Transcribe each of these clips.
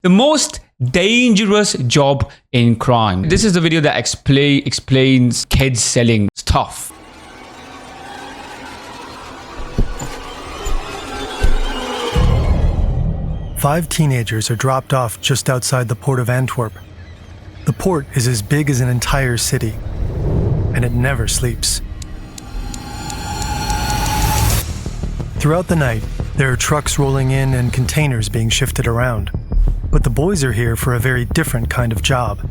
The most dangerous job in crime. This is the video that explains kids selling stuff. Five teenagers are dropped off just outside the port of Antwerp. The port is as big as an entire city, and it never sleeps. Throughout the night, there are trucks rolling in and containers being shifted around. But the boys are here for a very different kind of job.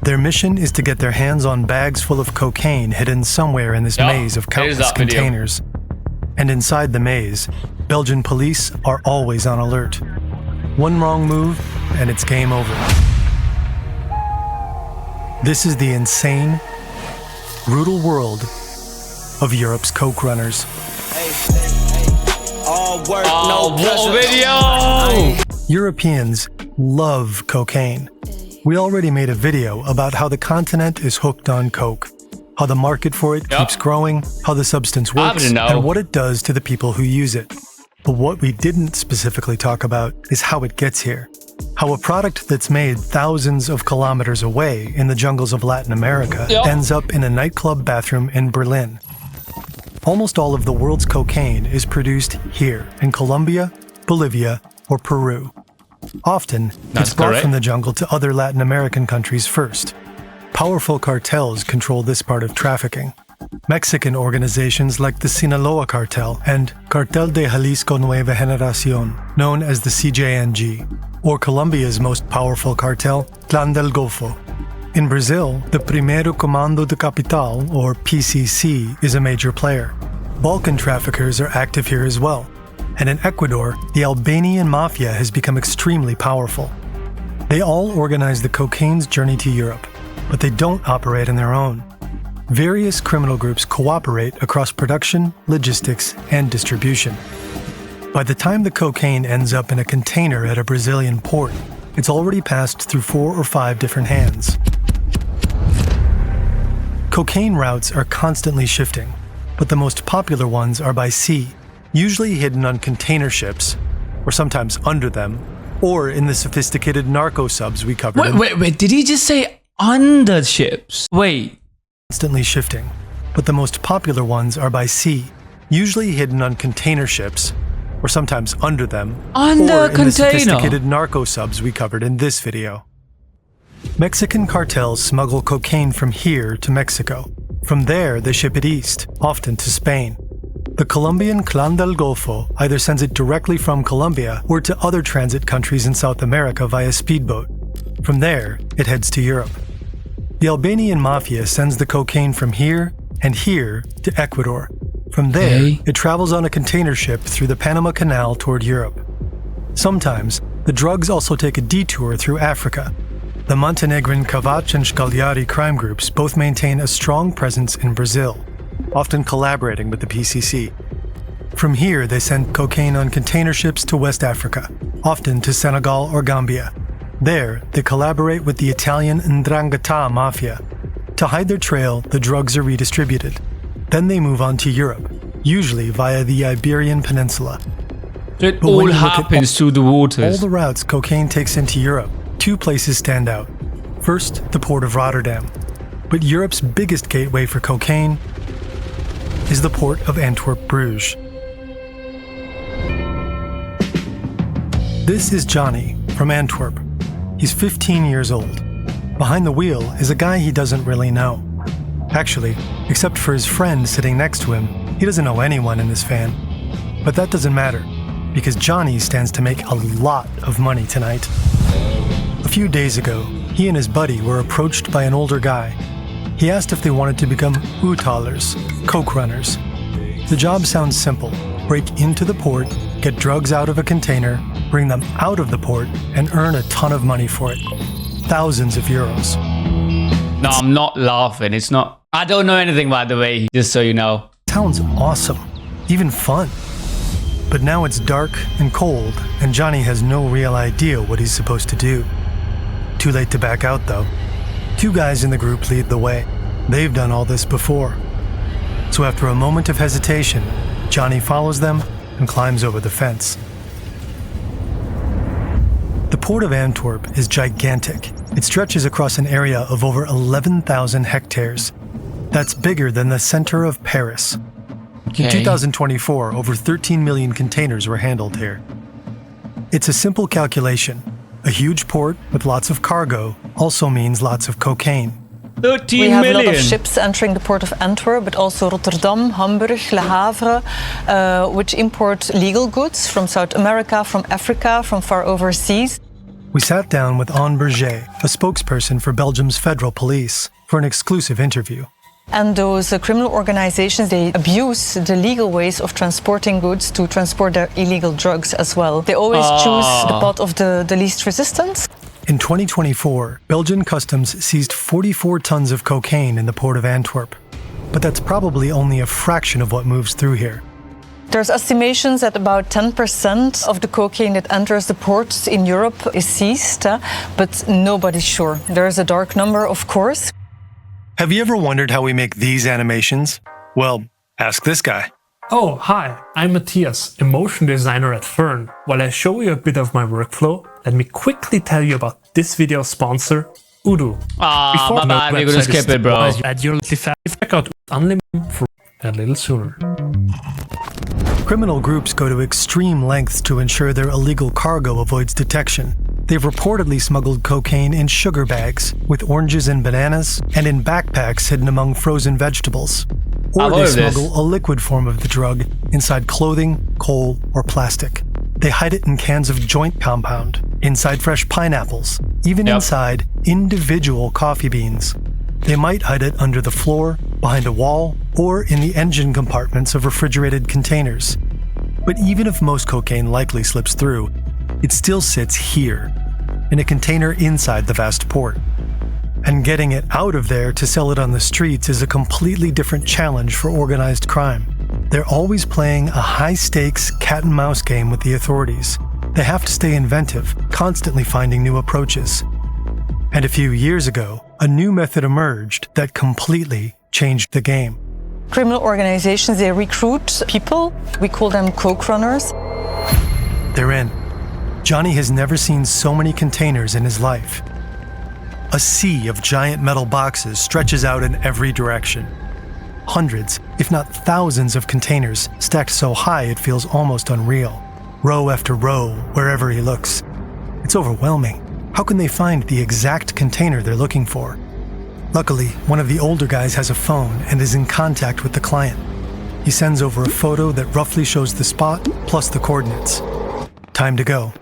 Their mission is to get their hands on bags full of cocaine hidden somewhere in this maze of countless containers. And inside the maze, Belgian police are always on alert. One wrong move, and it's game over. This is the insane, brutal world of Europe's coke runners. What video! Europeans love cocaine. We already made a video about how the continent is hooked on coke, how the market for it keeps growing, how the substance works, and what it does to the people who use it. But what we didn't specifically talk about is how it gets here. How a product that's made thousands of kilometers away in the jungles of Latin America ends up in a nightclub bathroom in Berlin. Almost all of the world's cocaine is produced here in Colombia, Bolivia, or Peru. Often, it's brought from the jungle to other Latin American countries first. Powerful cartels control this part of trafficking. Mexican organizations like the Sinaloa Cartel and Cartel de Jalisco Nueva Generación, known as the CJNG, or Colombia's most powerful cartel, Clan del Golfo. In Brazil, the Primeiro Comando de Capital, or PCC, is a major player. Balkan traffickers are active here as well. And in Ecuador, the Albanian mafia has become extremely powerful. They all organize the cocaine's journey to Europe, but they don't operate on their own. Various criminal groups cooperate across production, logistics, and distribution. By the time the cocaine ends up in a container at a Brazilian port, it's already passed through 4 or 5 different hands. Cocaine routes are constantly shifting, but the most popular ones are by sea, usually hidden on container ships, or sometimes under them, or in the sophisticated narco subs we covered. Wait, did he just say under ships? Wait. Constantly shifting, but the most popular ones are by sea, usually hidden on container ships, or sometimes under them, or in the sophisticated narco subs we covered in this video. Mexican cartels smuggle cocaine from here to Mexico. From there, they ship it east, often to Spain. The Colombian Clan del Golfo either sends it directly from Colombia or to other transit countries in South America via speedboat. From there, it heads to Europe. The Albanian mafia sends the cocaine from here and here to Ecuador. From there, it travels on a container ship through the Panama Canal toward Europe. Sometimes, the drugs also take a detour through Africa. The Montenegrin Kavac and Shkaljari crime groups both maintain a strong presence in Brazil, often collaborating with the PCC. From here, they send cocaine on container ships to West Africa, often to Senegal or Gambia. There, they collaborate with the Italian Ndrangheta mafia. To hide their trail, the drugs are redistributed. Then they move on to Europe, usually via the Iberian Peninsula. It all happens through the waters. All the routes cocaine takes into Europe, 2 places stand out. First, the port of Rotterdam. But Europe's biggest gateway for cocaine is the port of Antwerp-Bruges. This is Johnny from Antwerp. He's 15 years old. Behind the wheel is a guy he doesn't really know. Actually, except for his friend sitting next to him, he doesn't know anyone in this van. But that doesn't matter, because Johnny stands to make a lot of money tonight. A few days ago, he and his buddy were approached by an older guy. He asked if they wanted to become Utalers, coke runners. The job sounds simple. Break into the port, get drugs out of a container, bring them out of the port, and earn a ton of money for it. Thousands of euros. No, I'm not laughing. It's not. I don't know anything, by the way, just so you know. Sounds awesome. Even fun. But now it's dark and cold, and Johnny has no real idea what he's supposed to do. Too late to back out, though. 2 guys in the group lead the way. They've done all this before. So after a moment of hesitation, Johnny follows them and climbs over the fence. The Port of Antwerp is gigantic. It stretches across an area of over 11,000 hectares. That's bigger than the center of Paris. In 2024, over 13 million containers were handled here. It's a simple calculation. A huge port with lots of cargo also means lots of cocaine. 13 we have million. a lot of ships entering the port of Antwerp, but also Rotterdam, Hamburg, Le Havre, which import legal goods from South America, from Africa, from far overseas. We sat down with Anne Berger, a spokesperson for Belgium's federal police, for an exclusive interview. And those criminal organizations, they abuse the legal ways of transporting goods to transport their illegal drugs as well. They always choose the path of the least resistance. In 2024, Belgian customs seized 44 tons of cocaine in the port of Antwerp. But that's probably only a fraction of what moves through here. There's estimations that about 10% of the cocaine that enters the ports in Europe is seized, but nobody's sure. There's a dark number, of course. Have you ever wondered how we make these animations? Well, ask this guy. Oh, hi, I'm Matthias, a motion designer at Fern. While I show you a bit of my workflow, let me quickly tell you about this video sponsor, Udo. My bad, we're gonna skip it, bro. Add your check out Unlimited for a little sooner. Criminal groups go to extreme lengths to ensure their illegal cargo avoids detection. They've reportedly smuggled cocaine in sugar bags, with oranges and bananas, and in backpacks hidden among frozen vegetables. Or they smuggle a liquid form of the drug inside clothing, coal, or plastic. They hide it in cans of joint compound, inside fresh pineapples, even inside individual coffee beans. They might hide it under the floor, behind a wall, or in the engine compartments of refrigerated containers. But even if most cocaine likely slips through, it still sits here, in a container inside the vast port. And getting it out of there to sell it on the streets is a completely different challenge for organized crime. They're always playing a high-stakes cat-and-mouse game with the authorities. They have to stay inventive, constantly finding new approaches. And a few years ago, a new method emerged that completely changed the game. Criminal organizations, they recruit people. We call them coke runners. They're in. Johnny has never seen so many containers in his life. A sea of giant metal boxes stretches out in every direction. Hundreds, if not thousands of containers stacked so high it feels almost unreal. Row after row, wherever he looks. It's overwhelming. How can they find the exact container they're looking for? Luckily, one of the older guys has a phone and is in contact with the client. He sends over a photo that roughly shows the spot plus the coordinates. Time to go.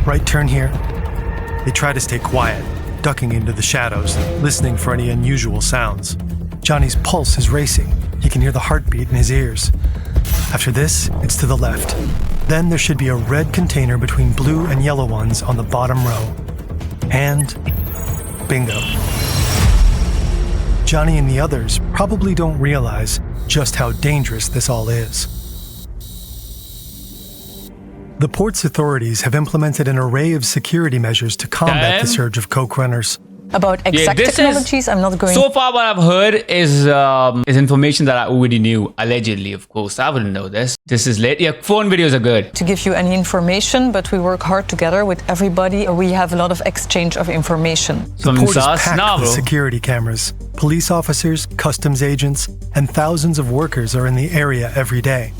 Right turn here. They try to stay quiet, ducking into the shadows, listening for any unusual sounds. Johnny's pulse is racing. He can hear the heartbeat in his ears. After this, it's to the left. Then there should be a red container between blue and yellow ones on the bottom row. And bingo. Johnny and the others probably don't realize just how dangerous this all is. The port's authorities have implemented an array of security measures to combat the surge of coke runners. About exact technologies, I'm not going... So far what I've heard is information that I already knew, allegedly, of course. I wouldn't know this. This is late. Yeah, phone videos are good. To give you any information, but we work hard together with everybody. We have a lot of exchange of information. The port is packed with security cameras. Police officers, customs agents, and thousands of workers are in the area every day.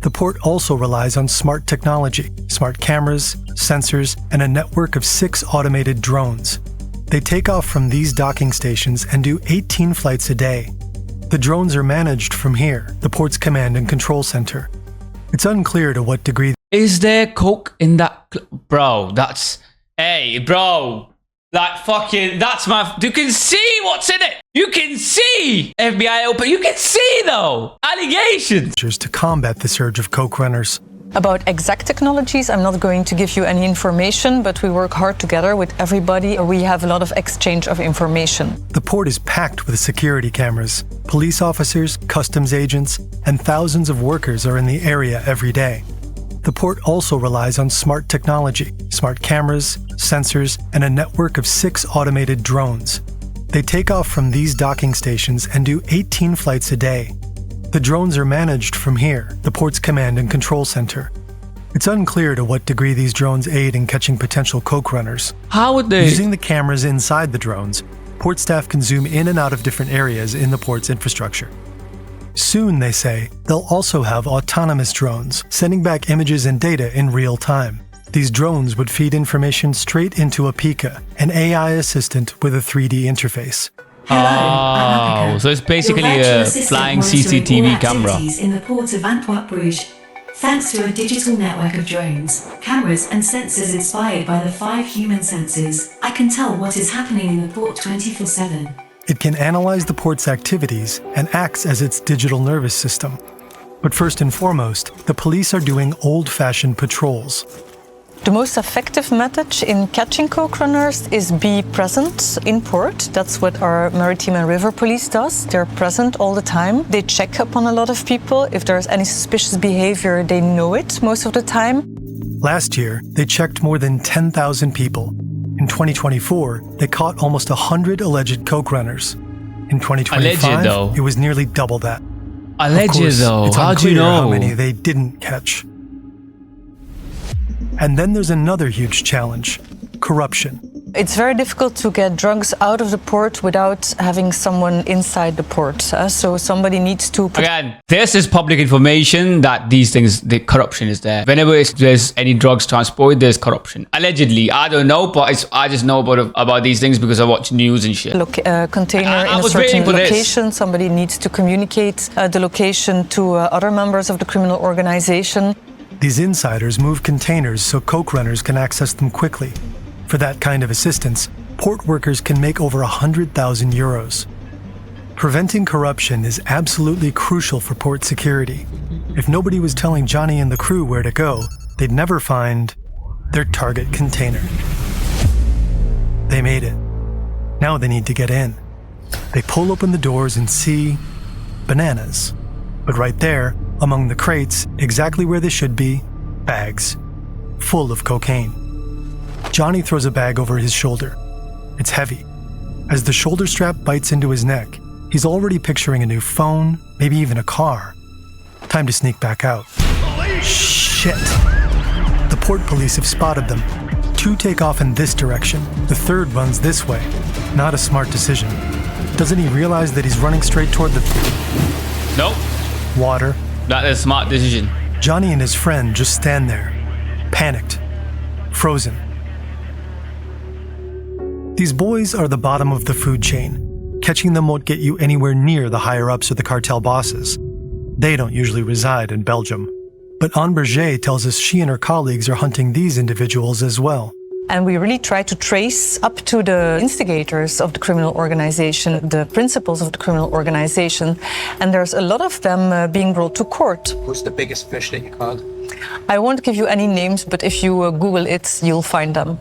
The port also relies on smart technology, smart cameras, sensors, and a network of 6 automated drones. They take off from these docking stations and do 18 flights a day. The drones are managed from here, the port's command and control center. It's unclear to what degree... Is there coke in that... Bro, that's... Hey, bro. Like, fucking... That's my... You can see what's in it. You can see. FBI open. You can see, though. Allegations. ...to combat the surge of coke runners. About exact technologies, I'm not going to give you any information, but we work hard together with everybody. We have a lot of exchange of information. The port is packed with security cameras. Police officers, customs agents, and thousands of workers are in the area every day. The port also relies on smart technology, smart cameras, sensors, and a network of 6 automated drones. They take off from these docking stations and do 18 flights a day. The drones are managed from here, the port's command and control center. It's unclear to what degree these drones aid in catching potential coke runners. How would they? Using the cameras inside the drones, port staff can zoom in and out of different areas in the port's infrastructure. Soon, they say, they'll also have autonomous drones, sending back images and data in real time. These drones would feed information straight into Apica, an AI assistant with a 3D interface. Oh, so it's basically a flying CCTV camera. In the port of Antwerp, Bruges. Thanks to a digital network of drones, cameras and sensors inspired by the 5 human senses, I can tell what is happening in the port 24/7. It can analyze the port's activities and acts as its digital nervous system. But first and foremost, the police are doing old-fashioned patrols. The most effective method in catching coke runners is be present in port. That's what our maritime and river police does. They're present all the time. They check up on a lot of people. If there's any suspicious behavior, they know it most of the time. Last year, they checked more than 10,000 people. In 2024, they caught almost 100 alleged coke runners. In 2025, it was nearly double that. Alleged though, it's how do you unclear know? How many they didn't catch. And then there's another huge challenge: corruption. It's very difficult to get drugs out of the port without having someone inside the port. So somebody needs to... Again, this is public information that these things, the corruption is there. Whenever there's any drugs transported, there's corruption. Allegedly, I don't know, but I just know about these things because I watch news and shit. Container in a certain location, somebody needs to communicate the location to other members of the criminal organization. These insiders move containers so coke runners can access them quickly. For that kind of assistance, port workers can make over 100,000 euros. Preventing corruption is absolutely crucial for port security. If nobody was telling Johnny and the crew where to go, they'd never find their target container. They made it. Now they need to get in. They pull open the doors and see bananas. But right there, among the crates, exactly where they should be, bags, full of cocaine. Johnny throws a bag over his shoulder. It's heavy. As the shoulder strap bites into his neck, he's already picturing a new phone, maybe even a car. Time to sneak back out. Shit! The port police have spotted them. 2 take off in this direction. The 3rd runs this way. Not a smart decision. Doesn't he realize that he's running straight toward the... Nope. Water. That is a smart decision. Johnny and his friend just stand there, panicked, frozen. These boys are the bottom of the food chain. Catching them won't get you anywhere near the higher-ups or the cartel bosses. They don't usually reside in Belgium. But Anne Berger tells us she and her colleagues are hunting these individuals as well. And we really try to trace up to the instigators of the criminal organization, the principals of the criminal organization. And there's a lot of them being brought to court. Who's the biggest fish that you caught? I won't give you any names, but if you Google it, you'll find them.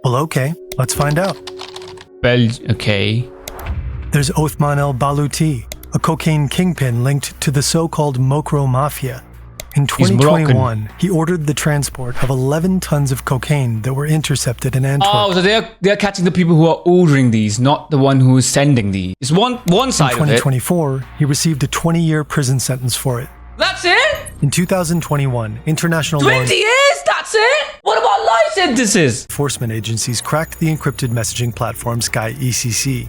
Well, okay, let's find out. Okay. There's Othman El Balouti, a cocaine kingpin linked to the so-called Mokro Mafia. In 2021, he ordered the transport of 11 tons of cocaine that were intercepted in Antwerp. Oh, so they're catching the people who are ordering these, not the one who is sending these. It's one side of it. In 2024, he received a 20-year prison sentence for it. That's it? In 2021, international 20 years? That's it? What about life sentences? Enforcement agencies cracked the encrypted messaging platform Sky ECC.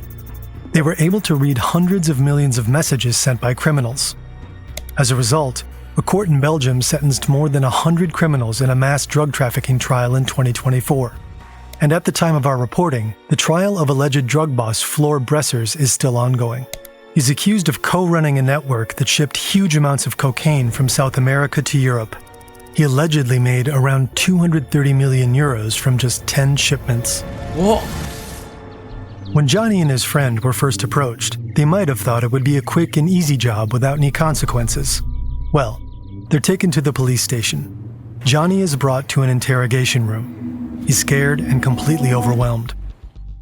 They were able to read hundreds of millions of messages sent by criminals. As a result, a court in Belgium sentenced more than 100 criminals in a mass drug trafficking trial in 2024. And at the time of our reporting, the trial of alleged drug boss Floor Bressers is still ongoing. He's accused of co-running a network that shipped huge amounts of cocaine from South America to Europe. He allegedly made around 230 million euros from just 10 shipments. What? When Johnny and his friend were first approached, they might have thought it would be a quick and easy job without any consequences. Well, they're taken to the police station. Johnny is brought to an interrogation room. He's scared and completely overwhelmed.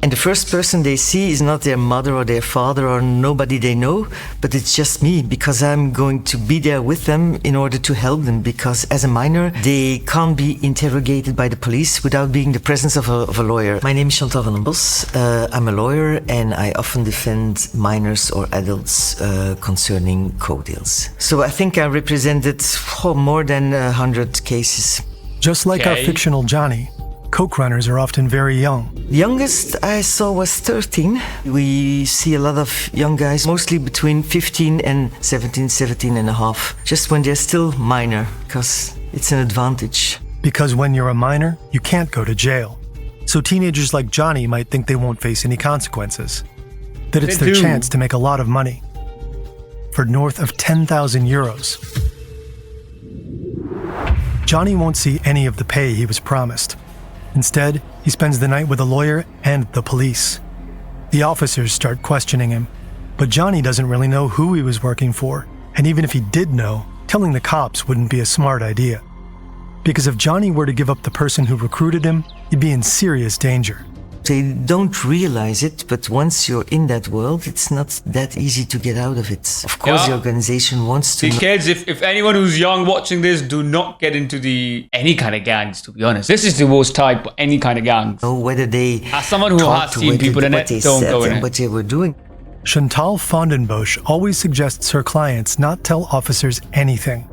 And the first person they see is not their mother or their father or nobody they know, but it's just me, because I'm going to be there with them in order to help them, because as a minor, they can't be interrogated by the police without being the presence of a lawyer. My name is Chantal van den Bos. I'm a lawyer and I often defend minors or adults concerning coke deals. So I think I represented more than 100 cases. Just like our fictional Johnny, coke runners are often very young. The youngest I saw was 13. We see a lot of young guys, mostly between 15 and 17 and a half, just when they're still minor, because it's an advantage. Because when you're a minor, you can't go to jail. So teenagers like Johnny might think they won't face any consequences. That it's their chance to make a lot of money. For north of 10,000 euros. Johnny won't see any of the pay he was promised. Instead, he spends the night with a lawyer and the police. The officers start questioning him, but Johnny doesn't really know who he was working for, and even if he did know, telling the cops wouldn't be a smart idea. Because if Johnny were to give up the person who recruited him, he'd be in serious danger. They don't realize it, but once you're in that world, it's not that easy to get out of it. Of course, the organization wants to... See, kids, if anyone who's young watching this, do not get into any kind of gangs, to be honest. This is the worst type, any kind of gang. Know whether they... As someone who has seen people in it, don't go in it. What they were doing. Chantal van den Bos always suggests her clients not tell officers anything.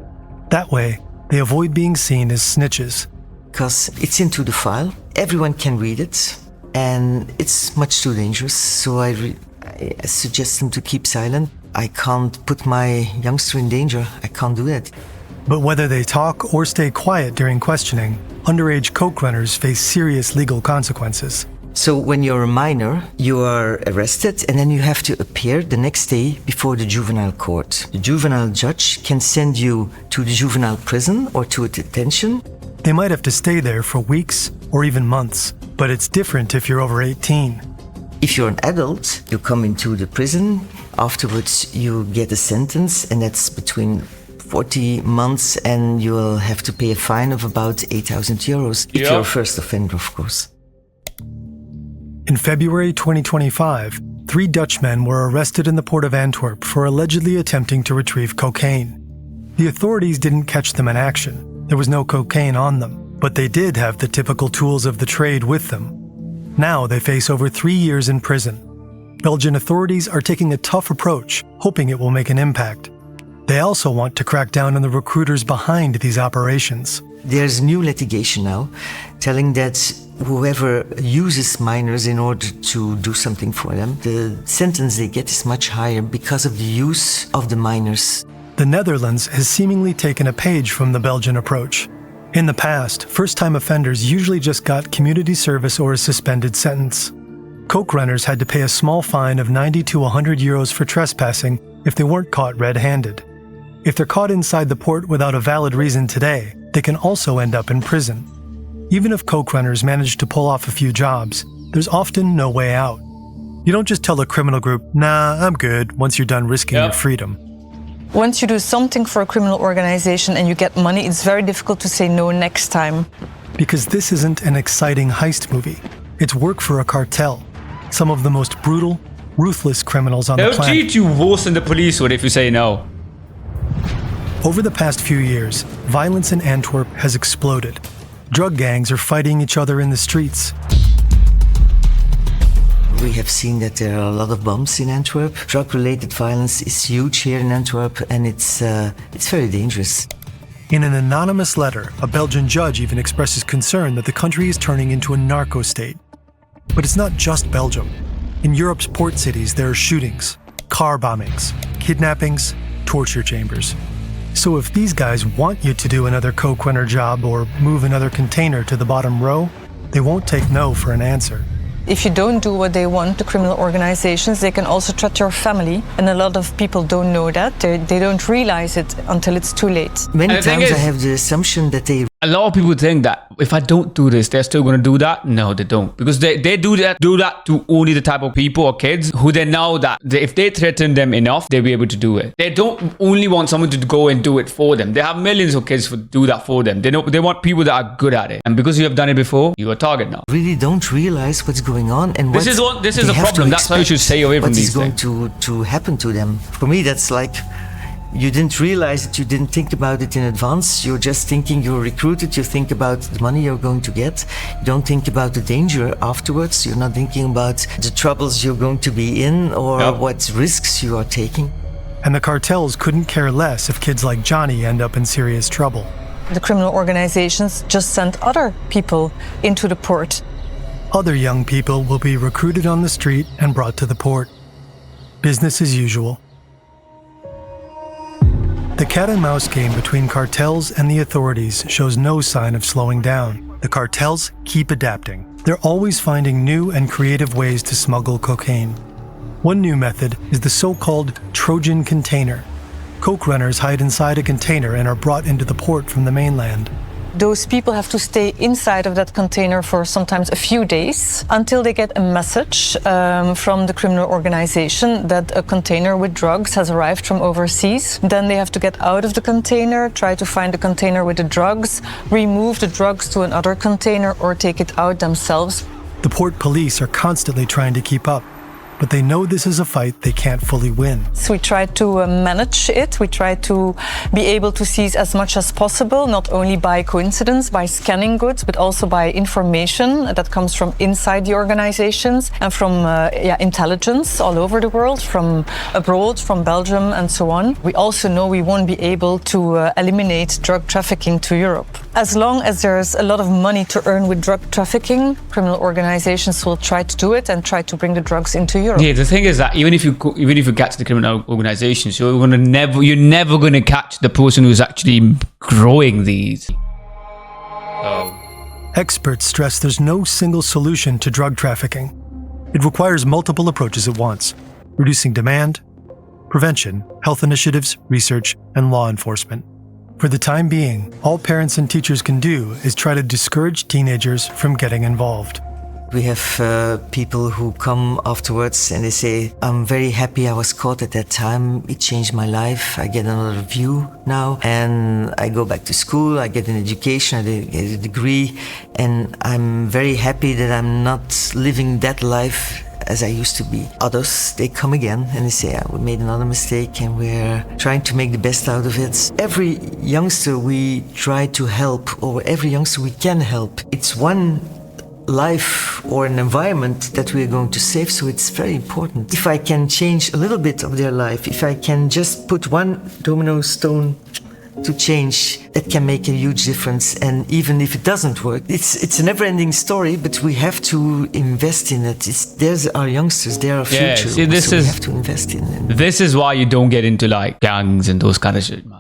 That way, they avoid being seen as snitches. Because it's into the file, everyone can read it. And it's much too dangerous, so I suggest them to keep silent. I can't put my youngster in danger. I can't do that. But whether they talk or stay quiet during questioning, underage coke runners face serious legal consequences. So when you're a minor, you are arrested and then you have to appear the next day before the juvenile court. The juvenile judge can send you to the juvenile prison or to a detention. They might have to stay there for weeks or even months. But it's different if you're over 18. If you're an adult, you come into the prison. Afterwards, you get a sentence, and that's between 40 months, and you'll have to pay a fine of about 8,000 euros if you're a first offender, of course. In February 2025, 3 Dutchmen were arrested in the port of Antwerp for allegedly attempting to retrieve cocaine. The authorities didn't catch them in action. There was no cocaine on them. But they did have the typical tools of the trade with them. Now they face over 3 years in prison. Belgian authorities are taking a tough approach, hoping it will make an impact. They also want to crack down on the recruiters behind these operations. There's new litigation now, telling that whoever uses minors in order to do something for them, the sentence they get is much higher because of the use of the minors. The Netherlands has seemingly taken a page from the Belgian approach. In the past, first-time offenders usually just got community service or a suspended sentence. Coke runners had to pay a small fine of 90 to 100 euros for trespassing if they weren't caught red-handed. If they're caught inside the port without a valid reason today, they can also end up in prison. Even if coke runners manage to pull off a few jobs, there's often no way out. You don't just tell a criminal group, "Nah, I'm good," once you're done risking your freedom. Once you do something for a criminal organization and you get money, it's very difficult to say no next time. Because this isn't an exciting heist movie. It's work for a cartel. Some of the most brutal, ruthless criminals on the planet. They'll treat you worse than the police would if you say no. Over the past few years, violence in Antwerp has exploded. Drug gangs are fighting each other in the streets. We have seen that there are a lot of bombs in Antwerp. Drug-related violence is huge here in Antwerp, and it's very dangerous. In an anonymous letter, a Belgian judge even expresses concern that the country is turning into a narco state. But it's not just Belgium. In Europe's port cities, there are shootings, car bombings, kidnappings, torture chambers. So if these guys want you to do another coke runner job or move another container to the bottom row, they won't take no for an answer. If you don't do what they want, the criminal organizations, they can also threaten your family. And a lot of people don't know that. They don't realize it until it's too late. Many times I have the assumption that they a lot of people think that if I don't do this, they're still going to do that. No, they don't. Because they do that to only the type of people or kids who they know that if they threaten them enough, they'll be able to do it. They don't only want someone to go and do it for them. They have millions of kids who do that for them. They want people that are good at it. And because you have done it before, you're a target now. Really don't realize what's going on and this is a problem. That's why you should stay away from these things. What is going to happen to them? For me, that's like you didn't realize it, you didn't think about it in advance. You're just thinking you're recruited, you think about the money you're going to get. You don't think about the danger afterwards. You're not thinking about the troubles you're going to be in or what risks you are taking. And the cartels couldn't care less if kids like Johnny end up in serious trouble. The criminal organizations just send other people into the port. Other young people will be recruited on the street and brought to the port. Business as usual. The cat and mouse game between cartels and the authorities shows no sign of slowing down. The cartels keep adapting. They're always finding new and creative ways to smuggle cocaine. One new method is the so-called Trojan container. Coke runners hide inside a container and are brought into the port from the mainland. Those people have to stay inside of that container for sometimes a few days until they get a message from the criminal organization that a container with drugs has arrived from overseas. Then they have to get out of the container, try to find the container with the drugs, remove the drugs to another container or take it out themselves. The port police are constantly trying to keep up, but they know this is a fight they can't fully win. So we try to manage it. We try to be able to seize as much as possible, not only by coincidence, by scanning goods, but also by information that comes from inside the organizations and from intelligence all over the world, from abroad, from Belgium and so on. We also know we won't be able to eliminate drug trafficking to Europe. As long as there's a lot of money to earn with drug trafficking, criminal organizations will try to do it and try to bring the drugs into Europe. Yeah, the thing is that even if you get to the criminal organizations, you're never gonna catch the person who's actually growing these. Experts stress there's no single solution to drug trafficking. It requires multiple approaches at once: reducing demand, prevention, health initiatives, research, and law enforcement. For the time being, all parents and teachers can do is try to discourage teenagers from getting involved. We have people who come afterwards and they say, I'm very happy I was caught at that time. It changed my life. I get another view now and I go back to school. I get an education, I get a degree, and I'm very happy that I'm not living that life as I used to be. Others, they come again and they say, we made another mistake and we're trying to make the best out of it. Every youngster we try to help, or every youngster we can help, it's one life or an environment that we're going to save, so it's very important. If I can change a little bit of their life, if I can just put one domino stone to change, that can make a huge difference. And even if it doesn't work, it's a never-ending story, but we have to invest in it. There's our youngsters, they're our future. See, we have to invest in them. This is why you don't get into like gangs and those kind of shit, man.